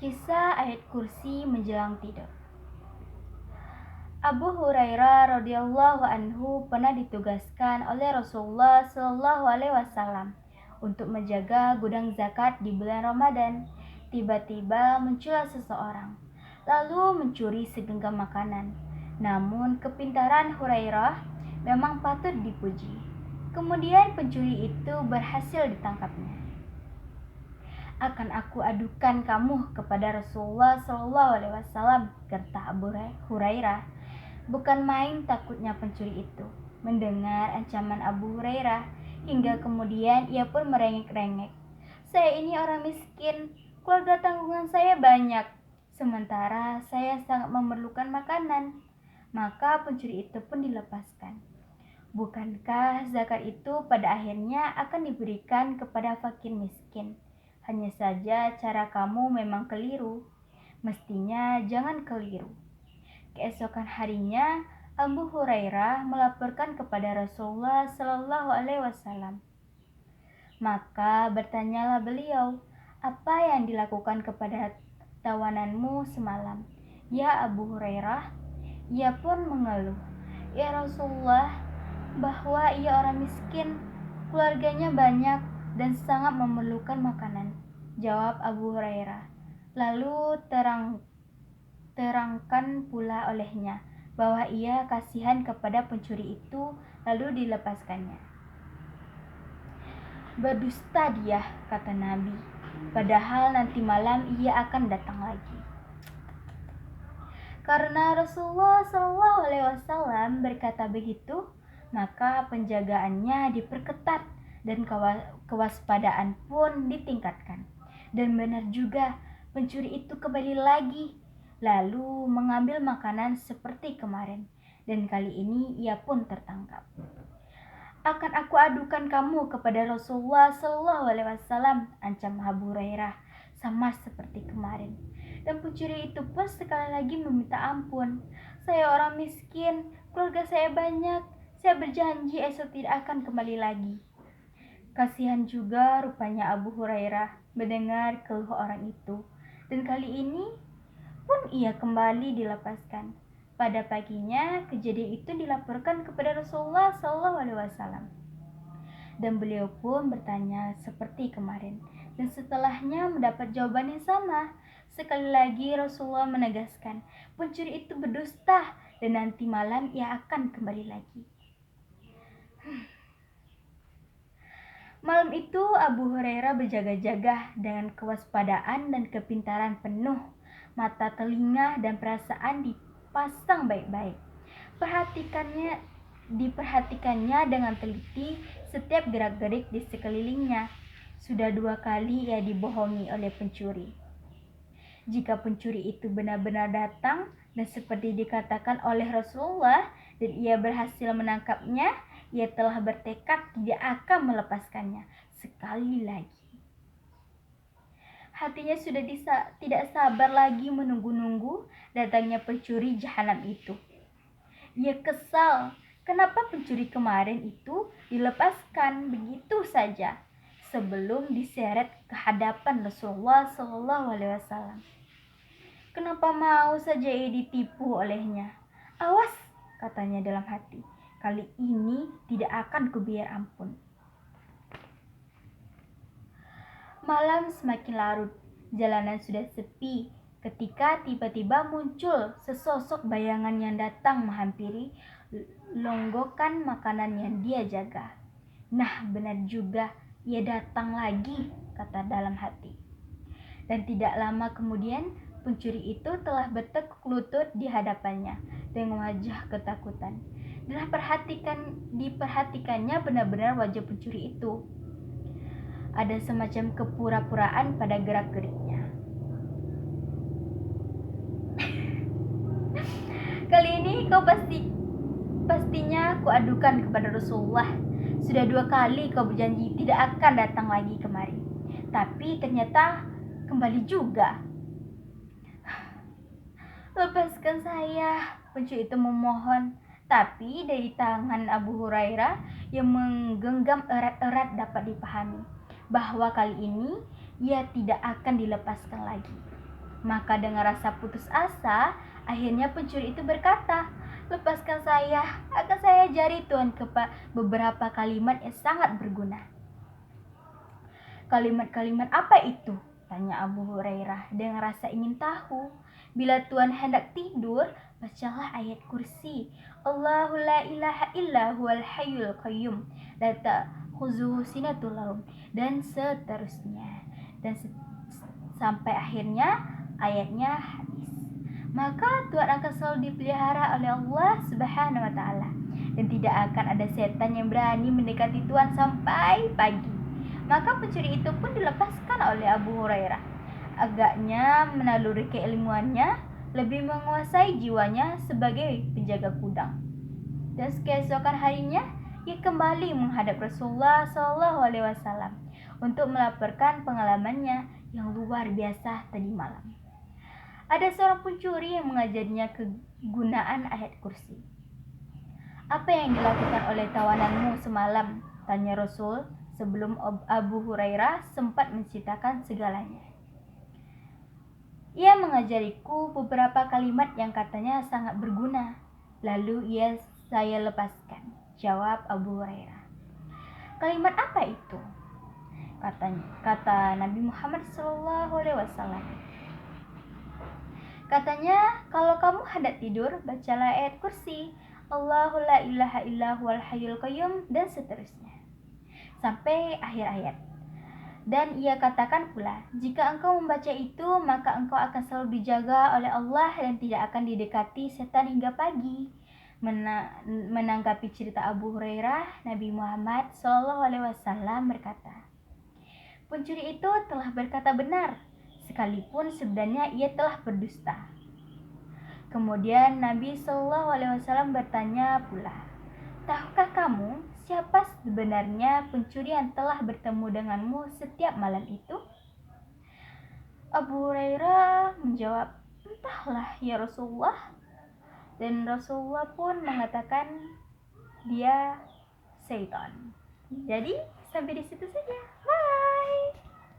Kisah ayat kursi menjelang tidur. Abu Hurairah radhiyallahu anhu pernah ditugaskan oleh Rasulullah Shallallahu alaihi wasallam untuk menjaga gudang zakat di bulan Ramadan. Tiba-tiba muncullah seseorang lalu mencuri segenggam makanan. Namun kepintaran Hurairah memang patut dipuji. Kemudian pencuri itu berhasil ditangkapnya. Akan aku adukan kamu kepada Rasulullah Shallallahu alaihi wasallam, kata Abu Hurairah. Bukan main takutnya pencuri itu mendengar ancaman Abu Hurairah, hingga kemudian ia pun merengek-rengek. Saya ini orang miskin, keluarga tanggungan saya banyak, sementara saya sangat memerlukan makanan. Maka pencuri itu pun dilepaskan. Bukankah zakat itu pada akhirnya akan diberikan kepada fakir miskin? Hanya saja cara kamu memang keliru. Mestinya jangan keliru. Keesokan harinya, Abu Hurairah melaporkan kepada Rasulullah Shallallahu alaihi wasallam. Maka bertanyalah beliau, apa yang dilakukan kepada tawananmu semalam? Ya Abu Hurairah. Ia pun mengeluh, ya Rasulullah, bahwa ia orang miskin, keluarganya banyak dan sangat memerlukan makanan. Jawab Abu Hurairah. Lalu terangkan pula olehnya bahwa ia kasihan kepada pencuri itu, lalu dilepaskannya. Berdusta dia, kata Nabi, padahal nanti malam ia akan datang lagi. Karena Rasulullah SAW berkata begitu, maka penjagaannya diperketat dan kewaspadaan pun ditingkatkan. Dan benar juga, pencuri itu kembali lagi, lalu mengambil makanan seperti kemarin. Dan kali ini ia pun tertangkap. Akan aku adukan kamu kepada Rasulullah SAW, ancam Abu Hurairah, sama seperti kemarin. Dan pencuri itu pun sekali lagi meminta ampun. Saya orang miskin, keluarga saya banyak. Saya berjanji esok tidak akan kembali lagi. Kasihan juga rupanya Abu Hurairah mendengar keluh orang itu. Dan kali ini pun ia kembali dilepaskan. Pada paginya, kejadian itu dilaporkan kepada Rasulullah SAW. Dan beliau pun bertanya seperti kemarin. Dan setelahnya mendapat jawaban yang sama. Sekali lagi Rasulullah menegaskan, pencuri itu berdusta dan nanti malam ia akan kembali lagi. Malam itu Abu Hurairah berjaga-jaga dengan kewaspadaan dan kepintaran penuh. Mata, telinga, dan perasaan dipasang baik-baik. Diperhatikannya dengan teliti setiap gerak-gerik di sekelilingnya. Sudah 2 kali ia dibohongi oleh pencuri. Jika pencuri itu benar-benar datang dan seperti dikatakan oleh Rasulullah dan ia berhasil menangkapnya, ia telah bertekad tidak akan melepaskannya sekali lagi. Hatinya sudah tidak sabar lagi menunggu-nunggu datangnya pencuri jahanam itu. Ia kesal, kenapa pencuri kemarin itu dilepaskan begitu saja sebelum diseret ke hadapan Rasulullah SAW. Kenapa mau saja ia ditipu olehnya? Awas, katanya dalam hati, kali ini tidak akan kubiar ampun. Malam semakin larut, jalanan sudah sepi, ketika tiba-tiba muncul sesosok bayangan yang datang menghampiri longgokan makanan yang dia jaga. Nah, benar juga, ia datang lagi, kata dalam hati. Dan tidak lama kemudian, pencuri itu telah bertekuk lutut di hadapannya dengan wajah ketakutan. Dan diperhatikannya benar-benar wajah pencuri itu. Ada semacam kepura-puraan pada gerak-geriknya. Kali ini kau pastinya kuadukan kepada Rasulullah. Sudah 2 kali kau berjanji tidak akan datang lagi kemari, tapi ternyata kembali juga. Lepaskan saya, pencuri itu memohon. Tapi dari tangan Abu Hurairah yang menggenggam erat-erat dapat dipahami bahwa kali ini ia tidak akan dilepaskan lagi. Maka dengan rasa putus asa, akhirnya pencuri itu berkata, "Lepaskan saya, akan saya ajari Tuhan beberapa kalimat yang sangat berguna." "Kalimat-kalimat apa itu?" tanya Abu Hurairah dengan rasa ingin tahu. "Bila Tuhan hendak tidur, bacalah ayat kursi. Allahu la ilaha illa huwal hayyul qayyum, la ta'khuzuhu sinatun laum," dan seterusnya. Sampai akhirnya ayatnya habis. Maka Tuhan akan selalu dipelihara oleh Allah Subhanahu wa taala, dan tidak akan ada setan yang berani mendekati Tuhan sampai pagi. Maka pencuri itu pun dilepaskan oleh Abu Hurairah. Agaknya menaluri keilmuannya lebih menguasai jiwanya sebagai penjaga gudang. Dan keesokan harinya ia kembali menghadap Rasulullah SAW untuk melaporkan pengalamannya yang luar biasa tadi malam. Ada seorang pencuri yang mengajarinya kegunaan ayat kursi. "Apa yang dilakukan oleh tawananmu semalam?" tanya Rasul sebelum Abu Hurairah sempat menceritakan segalanya. "Ia mengajariku beberapa kalimat yang katanya sangat berguna. Lalu saya lepaskan," jawab Abu Hurairah. "Kalimat apa itu?" Kata Nabi Muhammad SAW. Katanya, "Kalau kamu hendak tidur, bacalah ayat kursi, Allahu la ilaha illa huwal hayyul qayyum," dan seterusnya sampai akhir ayat. Dan ia katakan pula, "Jika engkau membaca itu, maka engkau akan selalu dijaga oleh Allah dan tidak akan didekati setan hingga pagi." Menanggapi cerita Abu Hurairah, Nabi Muhammad SAW berkata, "Pencuri itu telah berkata benar, sekalipun sebenarnya ia telah berdusta." Kemudian Nabi SAW bertanya pula, "Tahukah kamu siapa sebenarnya pencuri yang telah bertemu denganmu setiap malam itu?" Abu Hurairah menjawab, "Entahlah ya Rasulullah." Dan Rasulullah pun mengatakan, "Dia syaitan." Jadi sampai di situ saja. Bye.